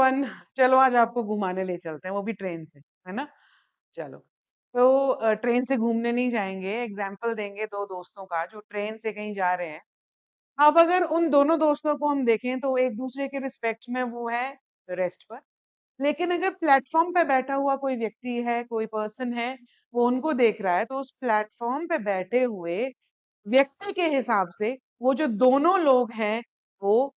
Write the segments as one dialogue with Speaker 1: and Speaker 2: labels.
Speaker 1: Everyone, चलो आज आपको घुमाने ले चलते हैं, वो भी ट्रेन से, है ना। चलो, तो ट्रेन से घूमने नहीं जाएंगे, एग्जाम्पल देंगे दो दोस्तों का जो ट्रेन से कहीं जा रहे हैं। अब अगर उन दोनों दोस्तों को हम देखें तो एक दूसरे के रिस्पेक्ट में वो है रेस्ट पर। लेकिन अगर प्लेटफॉर्म पे बैठा हुआ कोई व्यक्ति है, कोई पर्सन है, वो उनको देख रहा है, तो उस प्लेटफॉर्म पे बैठे हुए व्यक्ति के हिसाब से वो जो दोनों लोग हैं वो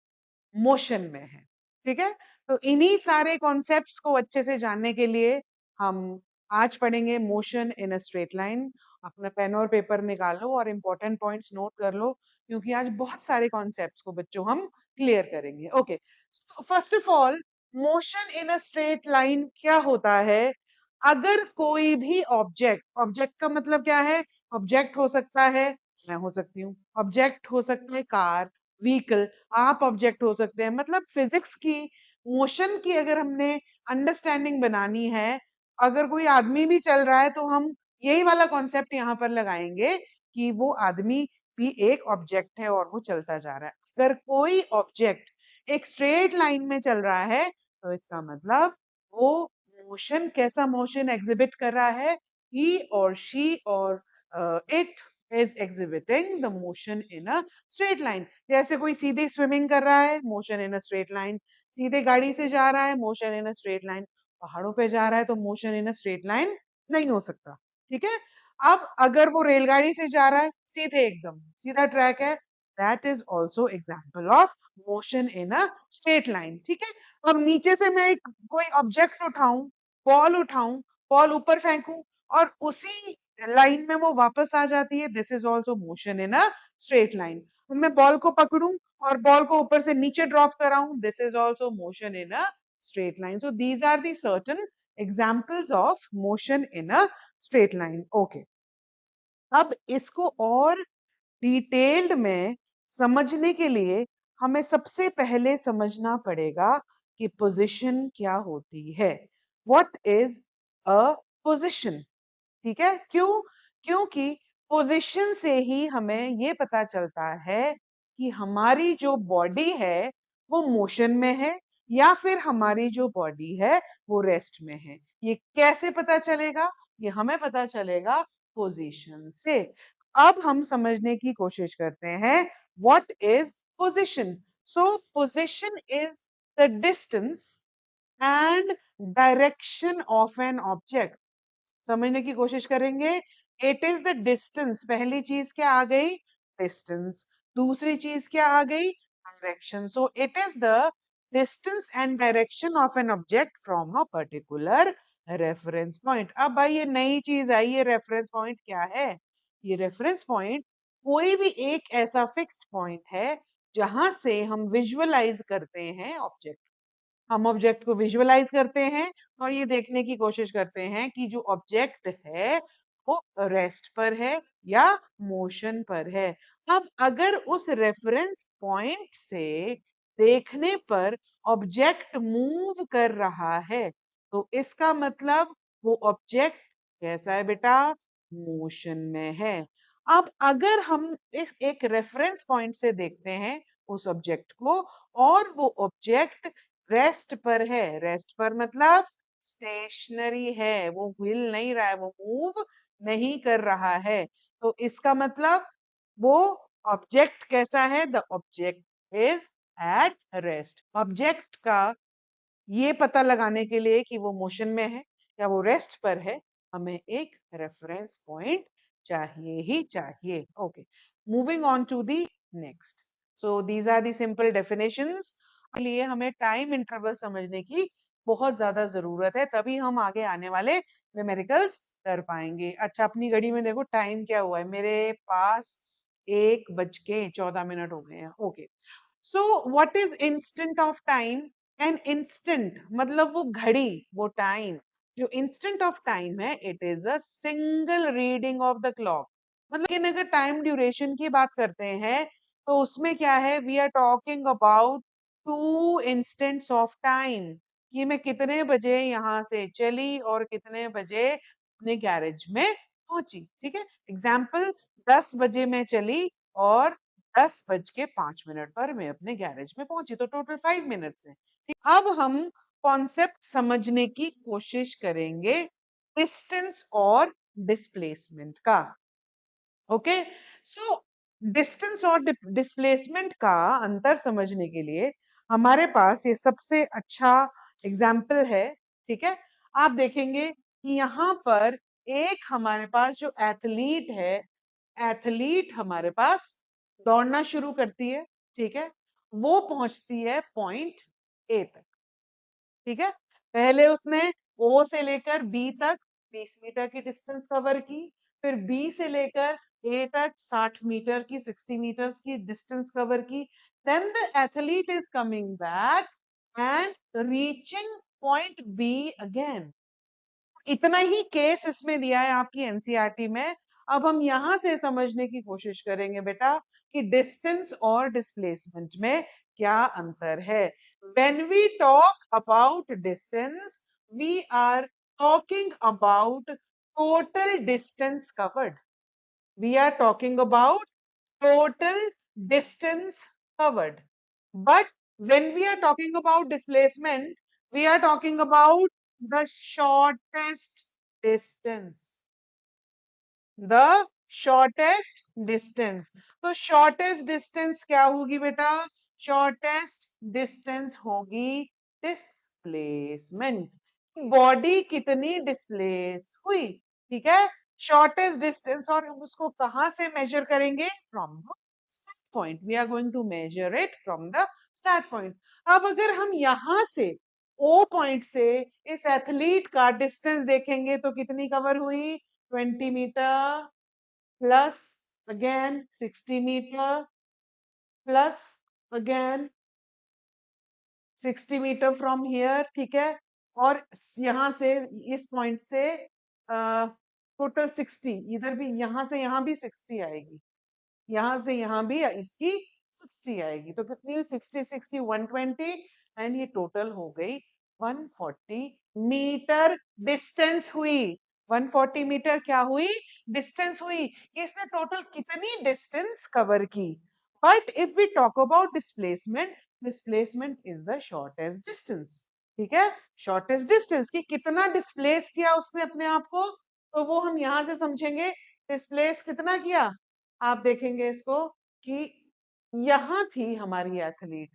Speaker 1: मोशन में है। ठीक है, तो इन्हीं सारे कॉन्सेप्ट्स को अच्छे से जानने के लिए हम आज पढ़ेंगे motion in a straight line. अपना पेन और पेपर निकालो और इम्पोर्टेंट पॉइंट्स नोट कर लो, क्योंकि आज बहुत सारे कॉन्सेप्ट्स को बच्चों हम क्लियर करेंगे। Okay, first of all, motion in a straight line क्या होता है? अगर कोई भी ऑब्जेक्ट, ऑब्जेक्ट का मतलब क्या है? ऑब्जेक्ट हो सकता है, मैं हो सकती हूँ, ऑब्जेक्ट हो सकता है कार, व्हीकल, आप ऑब्जेक्ट हो सकते हैं। मतलब फिजिक्स की मोशन की अगर हमने अंडरस्टैंडिंग बनानी है, अगर कोई आदमी भी चल रहा है तो हम यही वाला कॉन्सेप्ट यहाँ पर लगाएंगे कि वो आदमी भी एक ऑब्जेक्ट है और वो चलता जा रहा है। अगर कोई ऑब्जेक्ट एक स्ट्रेट लाइन में चल रहा है तो इसका मतलब वो मोशन, कैसा मोशन एग्जिबिट कर रहा है? ही और शी और it is exhibiting the motion in a straight line. जैसे कोई सीधे स्विमिंग कर रहा है, motion in a straight line. सीधे गाड़ी से जा रहा है, motion in a straight line. पहाड़ों पे जा रहा है तो motion in a straight line नहीं हो सकता। ठीक है, अब अगर वो रेलगाड़ी से जा रहा है, सीधे एकदम सीधा ट्रैक है, that is also example of motion in a straight line. ठीक है, अब नीचे से मैं एक कोई ऑब्जेक्ट उठाऊं, बॉल उठाऊं, बॉल ऊपर फेंकूं और उसी लाइन में वो वापस आ जाती है, this is also motion in a straight line. मैं बॉल को पकड़ूं और बॉल को ऊपर से नीचे ड्रॉप कराऊं, this is also motion in a straight line. So these are the certain examples of motion in a straight line. Okay, अब इसको और डिटेल्ड में समझने के लिए हमें सबसे पहले समझना पड़ेगा कि पोजीशन क्या होती है। What is a position? ठीक है, क्यों? क्योंकि पोजीशन से ही हमें ये पता चलता है कि हमारी जो बॉडी है वो मोशन में है या फिर हमारी जो बॉडी है वो रेस्ट में है। ये कैसे पता चलेगा? ये हमें पता चलेगा पोजीशन से। अब हम समझने की कोशिश करते हैं what is position. So position is the distance and direction of an object. समझने की कोशिश करेंगे। इट इज द डिस्टेंस, पहली चीज क्या आ गई? डिस्टेंस। दूसरी चीज क्या आ गई? Direction. So it is the distance and direction of an object from a particular reference point. अब भाई ये नई चीज आई, ये रेफरेंस पॉइंट क्या है? ये रेफरेंस पॉइंट कोई भी एक ऐसा फिक्स्ड पॉइंट है जहां से हम विजुअलाइज करते हैं ऑब्जेक्ट। हम ऑब्जेक्ट को विजुअलाइज करते हैं और ये देखने की कोशिश करते हैं कि जो ऑब्जेक्ट है वो रेस्ट पर है या मोशन पर है। अब अगर उस रेफरेंस पॉइंट से देखने पर ऑब्जेक्ट मूव कर रहा है तो इसका मतलब वो ऑब्जेक्ट कैसा है बेटा? मोशन में है। अब अगर हम इस एक रेफरेंस पॉइंट से देखते हैं उस ऑब्जेक्ट को और वो ऑब्जेक्ट रेस्ट पर है, रेस्ट पर मतलब स्टेशनरी है, वो हिल नहीं रहा है, वो मूव नहीं कर रहा है, तो इसका मतलब वो ऑब्जेक्ट कैसा है? The object is at rest. Object का ये पता लगाने के लिए कि वो मोशन में है या वो रेस्ट पर है, हमें एक रेफरेंस पॉइंट चाहिए ही चाहिए। Okay, moving on to the next. So these are the simple definitions. के लिए हमें टाइम इंटरवल समझने की बहुत ज्यादा जरूरत है, तभी हम आगे आने वाले न्यूमेरिकल्स कर पाएंगे। अच्छा, अपनी घड़ी में देखो टाइम क्या हुआ है, मेरे पास 1:14 हो गए हैं। Okay, so what is instant of time? An instant मतलब वो घड़ी, वो टाइम। जो इंस्टेंट ऑफ टाइम है, it is a single reading of the clock. मतलब कि अगर टाइम ड्यूरेशन की बात करते हैं तो उसमें क्या है? We are talking about 2 instants of time, कि मैं कितने बजे यहाँ से चली और कितने बजे अपने गैरेज में पहुंची। ठीक है, एग्जाम्पल, 10 बजे मैं चली और 10:05 पर मैं अपने गैरेज में पहुंची, तो टोटल 5 मिनट्स है। ठीक, अब हम कॉन्सेप्ट समझने की कोशिश करेंगे डिस्टेंस और डिस्प्लेसमेंट का। ओके, सो डिस्टेंस और डिस्प्लेसमेंट का अंतर समझने के लिए हमारे पास ये सबसे अच्छा एग्जाम्पल है। ठीक है, आप देखेंगे कि यहाँ पर एक हमारे पास जो एथलीट है, एथलीट हमारे पास दौड़ना शुरू करती है। ठीक है, वो पहुंचती है पॉइंट ए तक। ठीक है, पहले उसने ओ से लेकर बी तक 20 मीटर की डिस्टेंस कवर की, फिर बी से लेकर ए तक 60 मीटर की 60 मीटर्स की डिस्टेंस कवर की। Then the athlete is coming back and reaching point B again. इतना ही केस इसमें दिया है आपकी एनसीईआरटी में। अब हम यहां से समझने की कोशिश करेंगे बेटा कि डिस्टेंस और डिस्प्लेसमेंट में क्या अंतर है। When we talk about distance, we are talking about total distance covered. We are talking about total distance covered. But when we are talking about displacement, we are talking about the shortest distance. The shortest distance. तो shortest distance क्या होगी बेटा? Shortest distance होगी displacement. Body कितनी displace हुई। ठीक है, shortest distance, और हम उसको कहां से मेजर करेंगे? From the start point. We are going to measure it from the start point. अब अगर हम यहां से ओ पॉइंट से इस एथलीट का डिस्टेंस देखेंगे तो कितनी कवर हुई? 20 meter plus again 60 meter plus again 60 meter from here. ठीक है, और यहां से इस पॉइंट से टोटल 60, इधर भी यहां से यहां भी 60 आएगी, यहां से यहां भी इसकी 60 आएगी। तो कितनी हुई? 60 60 120, एंड ये टोटल हो गई 140 मीटर डिस्टेंस हुई। 140 मीटर क्या हुई? डिस्टेंस हुई। इसने टोटल कितनी डिस्टेंस कवर की? But if we talk about displacement, displacement is the shortest distance. ठीक है, शॉर्टेस्ट डिस्टेंस कि कितना डिस्प्लेस किया उसने अपने आप को, तो वो हम यहां से समझेंगे। डिस्प्लेस कितना किया? आप देखेंगे इसको कि यहां थी हमारी एथलीट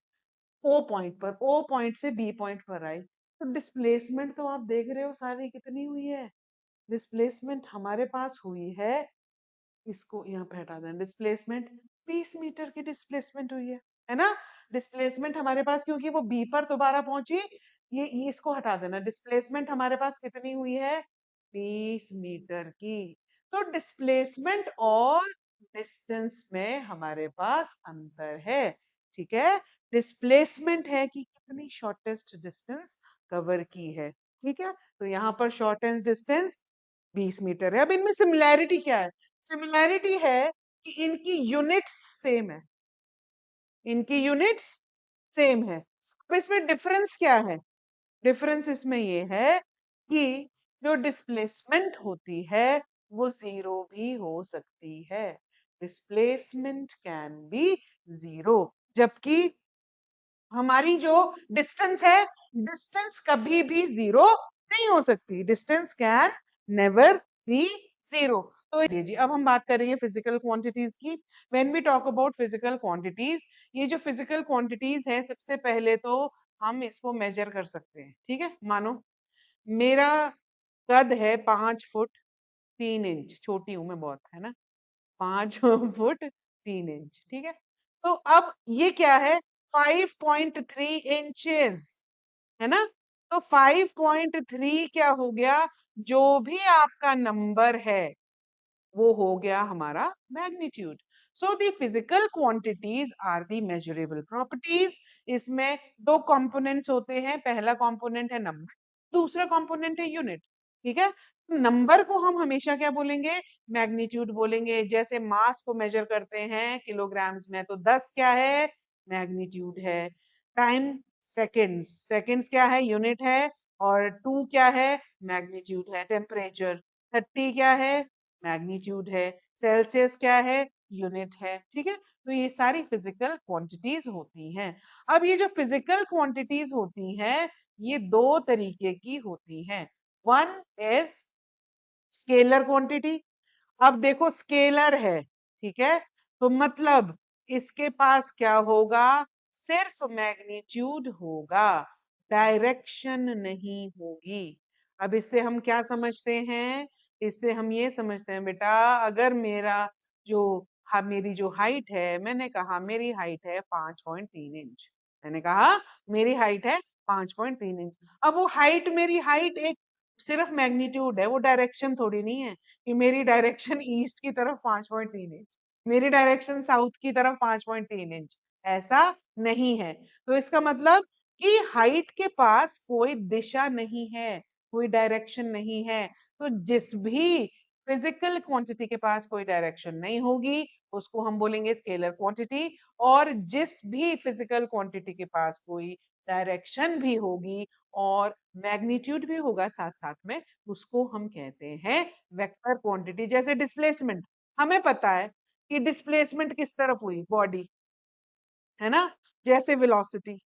Speaker 1: ओ पॉइंट पर, ओ पॉइंट से बी पॉइंट पर आई, तो डिस्प्लेसमेंट तो आप देख रहे हो सारी कितनी हुई है। डिस्प्लेसमेंट हमारे पास हुई है, इसको यहाँ पे हटा दें, डिस्प्लेसमेंट 20 मीटर की डिस्प्लेसमेंट हुई है ना। डिस्प्लेसमेंट हमारे पास, क्योंकि वो बी पर दोबारा पहुंची, ये इसको हटा देना। डिस्प्लेसमेंट हमारे पास कितनी हुई है? 20 मीटर की। तो डिस्प्लेसमेंट और डिस्टेंस में हमारे पास अंतर है। ठीक है, डिस्प्लेसमेंट है कि कितनी शॉर्टेस्ट डिस्टेंस कवर की है। ठीक है, तो यहाँ पर शॉर्टेस्ट डिस्टेंस 20 मीटर है। अब इनमें सिमिलैरिटी क्या है? सिमिलैरिटी है कि इनकी यूनिट्स सेम है, इनकी यूनिट्स सेम है। अब इसमें डिफरेंस क्या है? डिफरेंस इसमें ये है कि जो डिस्प्लेसमेंट होती है वो जीरो भी हो सकती है। डिस्प्लेसमेंट कैन बी जीरो, जबकि हमारी जो डिस्टेंस है, डिस्टेंस कभी भी जीरो नहीं हो सकती। Distance can never be zero. तो जी, अब हम बात करेंगे फिजिकल क्वांटिटीज की। When we talk about physical quantities, ये जो फिजिकल क्वांटिटीज है, सबसे पहले तो हम इसको मेजर कर सकते हैं। ठीक है, मानो मेरा कद है 5 फुट 3 इंच, छोटी हूं मैं बहुत, है ना, 5 फुट 3 इंच। ठीक है, तो अब ये क्या है? 5.3 इंचेस, है ना। तो 5.3 क्या हो गया? जो भी आपका नंबर है वो हो गया हमारा magnitude. So the physical quantities are the measurable properties. इसमें दो कंपोनेंट्स होते हैं, पहला कंपोनेंट है नंबर, दूसरा कंपोनेंट है यूनिट। ठीक है, नंबर को हम हमेशा क्या बोलेंगे? मैग्नीट्यूड बोलेंगे। जैसे मास को मेजर करते हैं किलोग्राम्स में, तो 10 क्या है? मैग्नीट्यूड है। टाइम सेकेंड्स, सेकेंड्स क्या है? यूनिट है। और 2 क्या है? मैग्नीट्यूड है। टेम्परेचर 30 क्या है? मैग्नीट्यूड है। सेल्सियस क्या है? यूनिट है। ठीक है, तो ये सारी फिजिकल क्वांटिटीज होती हैं। अब ये जो फिजिकल क्वांटिटीज होती हैं, ये दो तरीके की होती हैं। One is scalar quantity. अब देखो स्केलर है, ठीक है, तो मतलब इसके पास क्या होगा, सिर्फ मैग्नीट्यूड होगा, डायरेक्शन नहीं होगी। अब इससे हम क्या समझते हैं, इससे हम ये समझते हैं बेटा, अगर मेरा जो मेरी जो हाइट है, मैंने कहा मेरी हाइट है 5.3 इंच, मैंने कहा मेरी हाइट है 5.3 इंच। अब वो हाइट, मेरी हाइट एक सिर्फ मैग्नीट्यूड है, वो डायरेक्शन थोड़ी नहीं है कि मेरी डायरेक्शन ईस्ट की तरफ 5.3 इंच, मेरी डायरेक्शन साउथ की तरफ 5.3 इंच, ऐसा नहीं है। तो इसका मतलब कि हाइट के पास कोई दिशा नहीं है, कोई डायरेक्शन नहीं है। तो जिस भी फिजिकल क्वांटिटी के पास कोई डायरेक्शन नहीं होगी, उसको हम बोलेंगे स्केलर क्वांटिटी। और जिस भी फिजिकल क्वांटिटी के पास कोई डायरेक्शन भी होगी और मैग्नीट्यूड भी होगा साथ साथ में, उसको हम कहते हैं वेक्टर क्वांटिटी। जैसे डिस्प्लेसमेंट, हमें पता है कि डिस्प्लेसमेंट किस तरफ हुई, बॉडी, है ना, जैसे वेलोसिटी,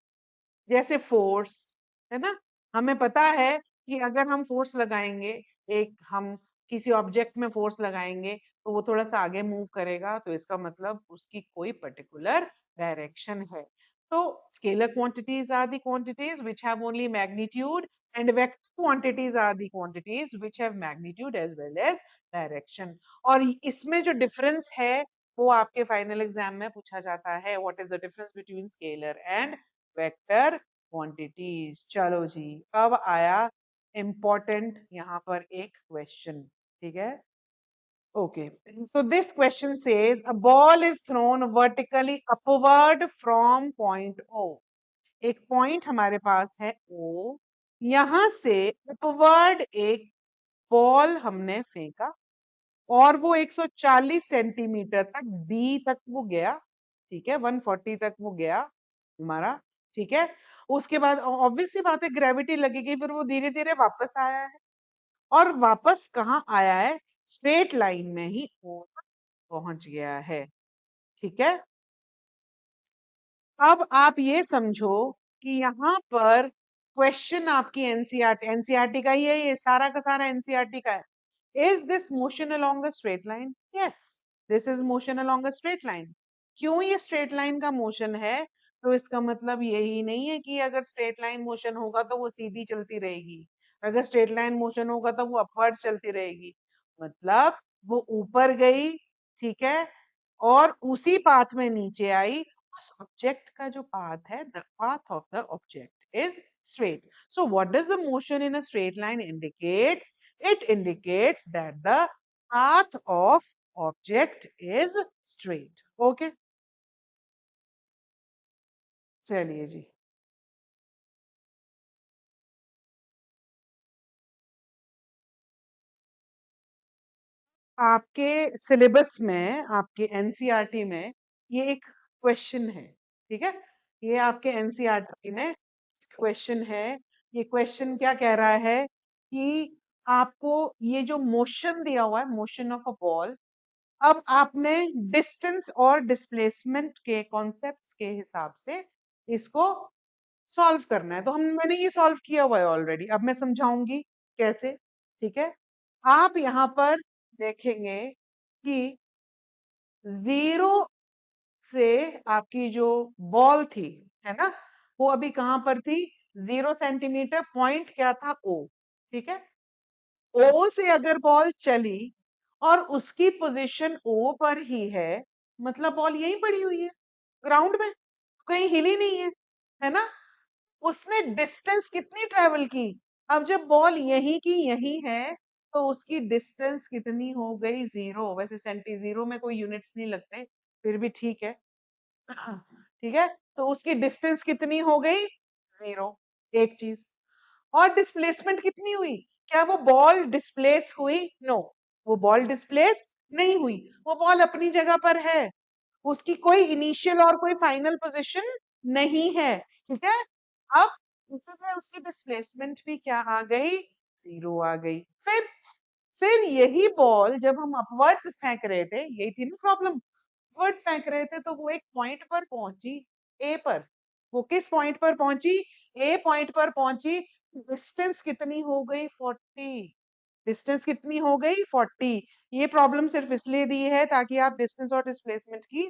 Speaker 1: जैसे फोर्स, है ना, हमें पता है कि अगर हम फोर्स लगाएंगे, एक हम किसी ऑब्जेक्ट में फोर्स लगाएंगे तो वो थोड़ा सा आगे मूव करेगा, तो इसका मतलब उसकी कोई पर्टिकुलर डायरेक्शन है। तो scalar quantities are the quantities which have only magnitude, and vector quantities are the quantities which have magnitude as well as direction. और इसमें जो डिफरेंस है वो आपके फाइनल एग्जाम में पूछा जाता है, what is the difference between scalar and vector quantities. चलो जी, अब आया इम्पोर्टेंट यहाँ पर एक क्वेश्चन, ठीक है। Okay, so this question says a ball is thrown vertically upward from point O. एक पॉइंट हमारे पास है O, यहां से upward एक बॉल हमने फेंका और वो 140 सेंटीमीटर तक B तक वो गया, ठीक है, 140 तक वो गया हमारा, ठीक है। उसके बाद ऑब्वियस सी बात है ग्रेविटी लगेगी, फिर वो धीरे धीरे वापस आया है, और वापस कहाँ आया है, स्ट्रेट लाइन में ही O तक पहुंच गया है, ठीक है। अब आप ये समझो कि यहाँ पर क्वेश्चन आपकी एनसीईआरटी, एनसीईआरटी का ही है ये, सारा का सारा एनसीईआरटी का है। Is this motion along a straight line? Yes, this is motion along a straight line. क्यों ये स्ट्रेट लाइन का मोशन है? तो इसका मतलब यही नहीं है कि अगर स्ट्रेट लाइन मोशन होगा तो वो सीधी चलती रहेगी, अगर स्ट्रेट लाइन मोशन होगा तो वो अपवर्ड चलती रहेगी। मतलब वो ऊपर गई, ठीक है, और उसी पाथ में नीचे आई। उस ऑब्जेक्ट का जो पाथ है, the path of the object is straight. So what does the motion in a straight line indicates? It indicates that the path of object is straight. Okay, चलिए जी। आपके सिलेबस में, आपके एनसीईआरटी में ये एक क्वेश्चन है, ठीक है, ये आपके एनसीईआरटी में क्वेश्चन है। ये क्वेश्चन क्या कह रहा है कि आपको ये जो मोशन दिया हुआ है, मोशन ऑफ अ बॉल, अब आपने डिस्टेंस और डिस्प्लेसमेंट के कॉन्सेप्ट्स के हिसाब से इसको सॉल्व करना है। तो हम, मैंने ये सॉल्व किया हुआ है ऑलरेडी, अब मैं समझाऊंगी कैसे, ठीक है। आप यहाँ पर देखेंगे कि जीरो से आपकी जो बॉल थी, है ना, वो अभी कहां पर थी, 0 सेंटीमीटर, पॉइंट क्या था, ओ, ठीक है। ओ से अगर बॉल चली और उसकी पोजीशन ओ पर ही है, मतलब बॉल यहीं पड़ी हुई है ग्राउंड में, कहीं हिली नहीं है ना, उसने डिस्टेंस कितनी ट्रेवल की? अब जब बॉल यहीं की यहीं है तो उसकी डिस्टेंस कितनी हो गई, 0। वैसे सेंटी, जीरो में कोई यूनिट्स नहीं लगते, फिर भी ठीक है, ठीक है। तो उसकी डिस्टेंस कितनी हो गई, 0, एक चीज। और डिस्प्लेसमेंट कितनी हुई? क्या वो बॉल डिस्प्लेस हुई? नो, वो बॉल डिस्प्लेस नहीं हुई, वो बॉल अपनी जगह पर है, उसकी कोई इनिशियल और कोई फाइनल पोजीशन नहीं है, ठीक है। अब इसमें उसकी डिस्प्लेसमेंट भी क्या आ गई, 0 आ गई। फिर यही बॉल जब हम अपवर्ड्स फेंक रहे थे, यही थी ना प्रॉब्लम, अपवर्ड्स फेंक रहे थे तो वो एक पॉइंट पर पहुंची, ए पर। वो किस पॉइंट पर पहुंची? ए पॉइंट पर पहुंची, डिस्टेंस कितनी हो गई 40, डिस्टेंस कितनी हो गई 40। ये प्रॉब्लम सिर्फ इसलिए दी है ताकि आप डिस्टेंस और डिस्प्लेसमेंट की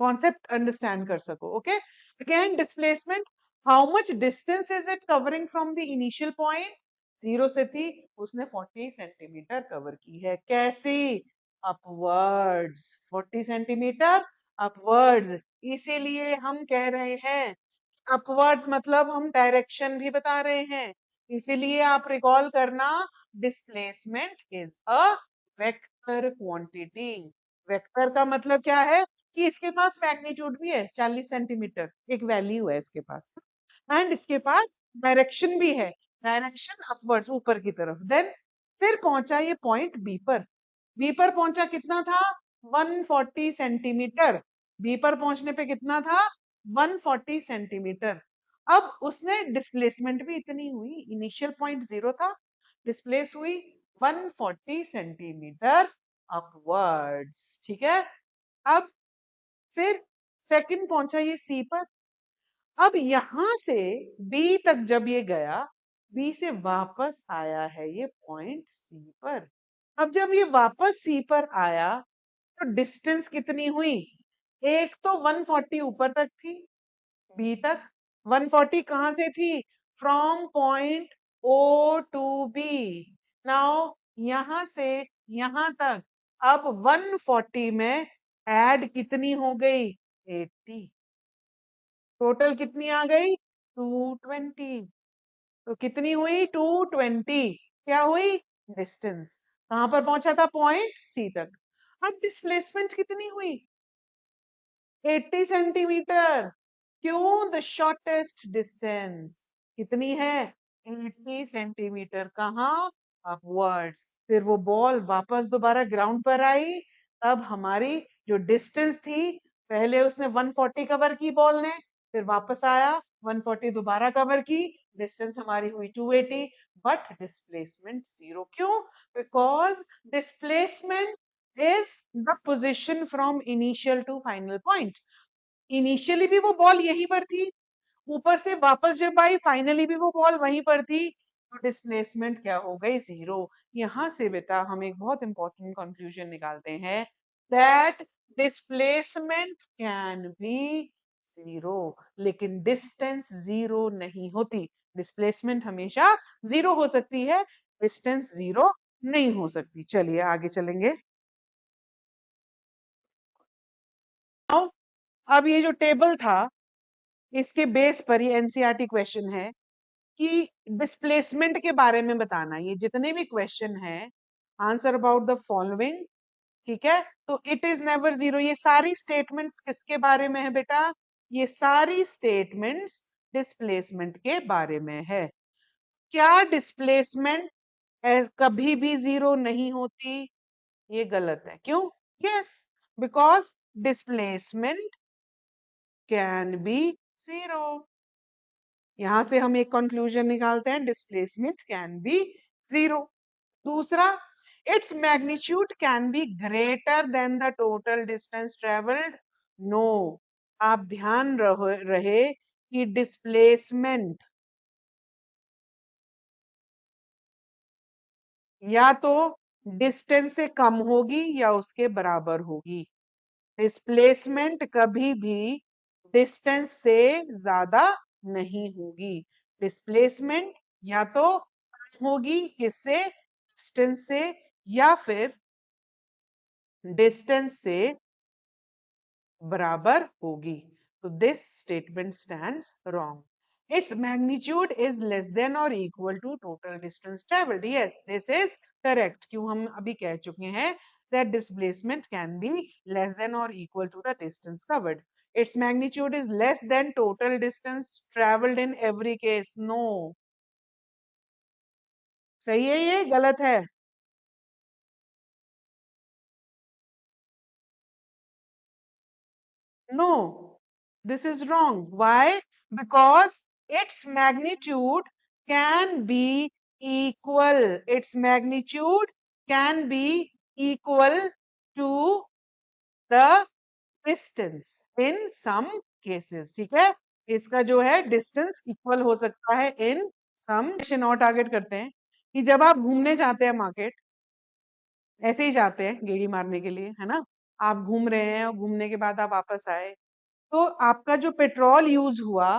Speaker 1: कॉन्सेप्ट अंडरस्टैंड कर सको। Okay, again displacement, how much distance is it covering from the initial point, zero से थी, उसने 40 सेंटीमीटर कवर की है। कैसे? Upwards, 40 centimetre upwards. इसीलिए हम कह रहे हैं अपवर्ड्स मतलब हम डायरेक्शन भी बता रहे हैं। इसीलिए आप रिकॉल करना, displacement is a vector quantity. Vector का मतलब क्या है कि इसके पास मैग्नीट्यूड भी है, 40 सेंटीमीटर एक वैल्यू है इसके पास, एंड इसके पास डायरेक्शन भी है, डायरेक्शन अपवर्ड्स, ऊपर की तरफ। देन फिर पहुंचा ये पॉइंट बी पर, बी पर पहुंचा, कितना था 140 सेंटीमीटर, बी पर पहुंचने पे कितना था 140 सेंटीमीटर। अब उसने डिस्प्लेसमेंट भी इतनी हुई, इनिशियल पॉइंट जीरो था, डिस्प्लेस हुई 140 सेंटीमीटर अपवर्ड्स। ठीक है, अब फिर सेकंड पहुंचा ये सी पर। अब यहां से बी तक जब ये गया, बी से वापस आया है ये पॉइंट सी पर। अब जब ये वापस सी पर आया तो डिस्टेंस कितनी हुई, एक तो 140 ऊपर तक थी बी तक, 140 कहां से थी, from point O to B. Now यहां से यहां तक अब 140 में ऐड कितनी हो गई 80, टोटल कितनी आ गई 220। तो कितनी हुई 220, क्या हुई डिस्टेंस, कहां पर पहुंचा था पॉइंट सी तक। अब डिस्प्लेसमेंट कितनी हुई 80 सेंटीमीटर। क्यों, द शॉर्टेस्ट डिस्टेंस कितनी है 80 सेंटीमीटर, कहाँ अपवर्ड्स। फिर वो बॉल वापस दोबारा ग्राउंड पर आई, तब हमारी जो डिस्टेंस थी, पहले उसने 140 कवर की बॉल ने, फिर वापस आया 140 दोबारा कवर की, डिस्टेंस हमारी हुई 280, बट डिस्प्लेसमेंट जीरो। क्यों, because displacement is the position from initial to final point। Initially भी वो बॉल यहीं पर थी, ऊपर से वापस जब आई फाइनली भी वो बॉल वहीं पर थी, तो डिस्प्लेसमेंट क्या हो गई जीरो। यहां से बेटा हम एक बहुत इंपॉर्टेंट कंक्लूजन निकालते हैं, that displacement can be zero, लेकिन डिस्टेंस जीरो नहीं होती। डिस्प्लेसमेंट हमेशा जीरो हो सकती है, डिस्टेंस जीरो नहीं हो सकती। चलिए आगे चलेंगे। अब ये जो टेबल था, इसके बेस पर ये एनसीईआरटी क्वेश्चन है कि डिस्प्लेसमेंट के बारे में बताना। ये जितने भी क्वेश्चन हैं, आंसर अबाउट द फॉलोइंग, ठीक है, तो इट इज नेवर जीरो। ये सारी स्टेटमेंट्स किसके बारे में है बेटा, ये सारी स्टेटमेंट्स डिस्प्लेसमेंट के बारे में है। क्या डिस्प्लेसमेंट कभी भी जीरो नहीं होती, ये गलत है। क्यों, yes, because displacement can be zero. यहां से हम एक कंक्लूजन निकालते हैं, डिस्प्लेसमेंट कैन बी जीरो। दूसरा, its magnitude can be greater than the total distance travelled. No, आप ध्यान रहे कि डिस्प्लेसमेंट या तो डिस्टेंस से कम होगी या उसके बराबर होगी। डिस्प्लेसमेंट कभी भी डिस्टेंस से ज्यादा नहीं होगी। डिस्प्लेसमेंट या तो होगी किससे, डिस्टेंस से, या फिर डिस्टेंस से बराबर होगी। तो this statement stands wrong. Its magnitude is less than और equal to total distance travelled. Yes, this is correct. क्यों, हम अभी कह चुके हैं that displacement can be less than or equal to the distance covered. Its magnitude is less than total distance traveled in every case. No, सही है, ये गलत है। No, this is wrong. Why? Because its magnitude can be equal. Its magnitude can be equal to the distance in some cases. ठीक है, इसका जो है डिस्टेंस इक्वल हो सकता है इन सम डायरेक्शन। और टारगेट करते हैं कि जब आप घूमने जाते हैं मार्केट, ऐसे ही जाते हैं गेड़ी मारने के लिए, है ना, आप घूम रहे हैं और घूमने के बाद आप वापस आए, तो आपका जो पेट्रोल यूज हुआ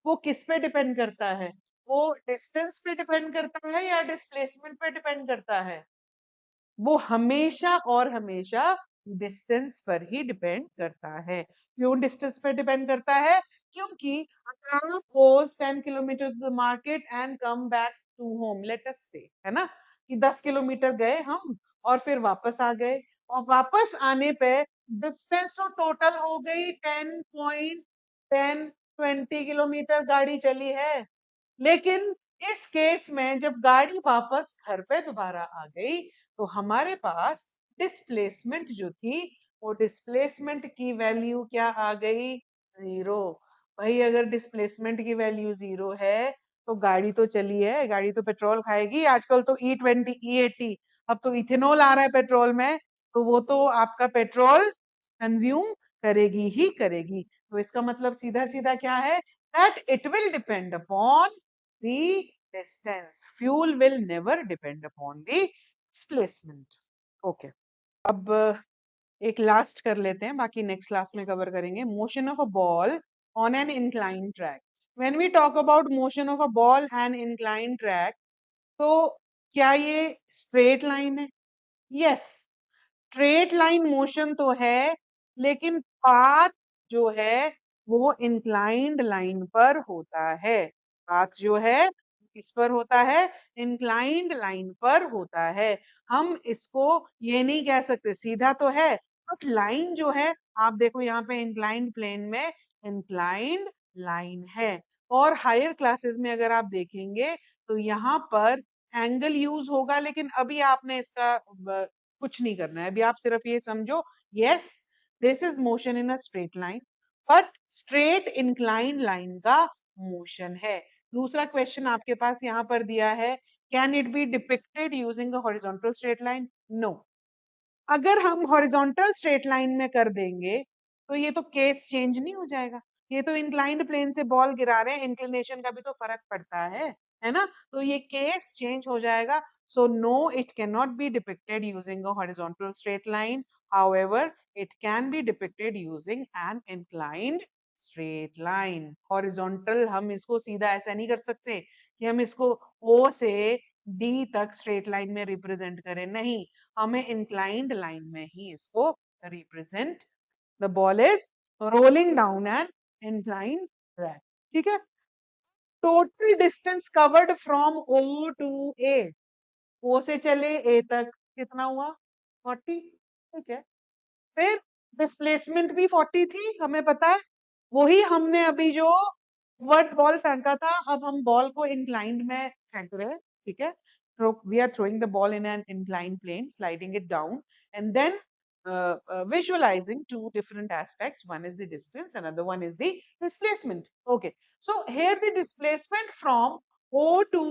Speaker 1: वो किस पे डिपेंड करता है? वो डिस्टेंस पे डिपेंड करता है या डिस्प्लेसमेंट पे डिपेंड करता है? वो हमेशा और हमेशा डिस्टेंस पर ही डिपेंड करता है। क्यों डिस्टेंस पर डिपेंड करता है? क्योंकि अगर आप goes 10 kilometre to the market and come back to home, let us say, है ना, कि 10 किलोमीटर गए हम और फिर वापस आ गए, और वापस आने पे डिस्टेंस तो टोटल हो गई 10.10 20 किलोमीटर गाड़ी चली है। लेकिन इस केस में जब गाड़ी वापस घर पे दोबारा आ गई, तो हमारे पास डिस्प्लेसमेंट जो थी, वो डिस्प्लेसमेंट की वैल्यू क्या आ गई? जीरो। भाई अगर डिस्प्लेसमेंट की वैल्यू जीरो है तो गाड़ी तो चली है, गाड़ी तो पेट्रोल खाएगी। आजकल तो E20 E80, अब तो इथेनॉल आ रहा है पेट्रोल में, तो वो तो आपका पेट्रोल कंज्यूम करेगी ही करेगी। तो इसका मतलब सीधा सीधा क्या है? that it will depend upon the distance. Fuel will never depend upon the displacement. Okay. अब एक लास्ट कर लेते हैं, बाकी नेक्स्ट क्लास में कवर करेंगे। Motion of a ball on an incline track. When we talk about motion of a ball and incline track, तो क्या ये स्ट्रेट लाइन है? यस, स्ट्रेट लाइन मोशन तो है, लेकिन पाथ जो है वो इंक्लाइंड लाइन पर होता है। पाथ जो है किस पर होता है? इंक्लाइंड लाइन पर होता है। हम इसको ये नहीं कह सकते, सीधा तो है बट लाइन जो है, आप देखो यहाँ पे इंक्लाइंड प्लेन में इंक्लाइंड लाइन है। और हायर क्लासेस में अगर आप देखेंगे तो यहाँ पर एंगल यूज होगा, लेकिन अभी आपने इसका कुछ नहीं करना है। अभी आप सिर्फ ये समझो, yes this is motion in a straight line, but straight inclined line का मोशन है। दूसरा क्वेश्चन आपके पास यहाँ पर दिया है, can it be depicted using a horizontal straight line? No. अगर हम हॉरिजॉन्टल स्ट्रेट लाइन में कर देंगे तो ये तो केस चेंज नहीं हो जाएगा। ये तो इंक्लाइंड प्लेन से बॉल गिरा रहे हैं, इंक्लिनेशन का भी तो फर्क पड़ता है ना, तो ये केस चेंज हो जाएगा। So no, it can not be depicted using a horizontal straight line. However it can be depicted using an inclined straight line. Horizontal हम इसको सीधा ऐसा नहीं कर सकते कि हम इसको ओ से डी तक स्ट्रेट लाइन में रिप्रेजेंट करें, नहीं, हमें इंक्लाइंड लाइन में ही इसको represent. The ball is rolling down an inclined track. ठीक है। Total distance covered from O to A, O से चले ए तक कितना हुआ? 40। ठीक है। फिर डिस्प्लेसमेंट भी 40 थी, हमें पता है। वही हमने अभी जो वर्ड्स बॉल फेंका था, अब हम बॉल को इंक्लाइंड में फेंक रहे हैं। ठीक है। So we are throwing the ball in an inclined plane, sliding it down, and then visualizing two different aspects. One is the distance, another one is the displacement. Okay. So here the displacement from O to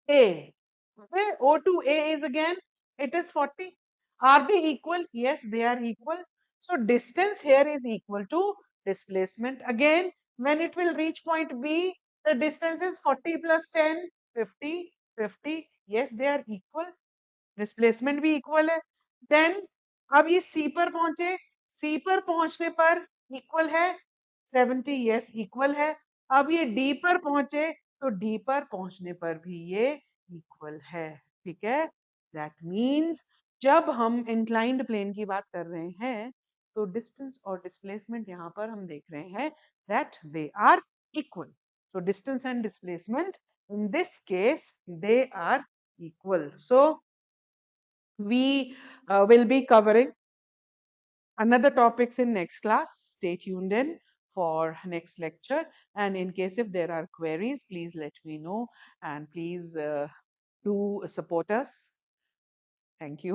Speaker 1: A. Okay, O to A is again, it is 40. Are they equal? Yes, they are equal. So distance here is equal to displacement. Again, when it will reach point B, the distance is 40 plus 10, 50, 50. Yes, they are equal. Displacement भी equal है। Then अब ये सी पर पहुंचे, सी पर पहुंचने पर equal है 70, यस इक्वल है। अब ये डी पर पहुंचे तो डी पर पहुंचने पर भी ये इक्वल है। ठीक है। दैट मींस जब हम इंक्लाइंड प्लेन की बात कर रहे हैं तो डिस्टेंस और डिस्प्लेसमेंट यहाँ पर हम देख रहे हैं that they are equal. So distance and displacement in this case they are equal. So we will be covering another topics in next class. Stay tuned in for next lecture, and in case if there are queries, please let me know, and please do support us. Thank you.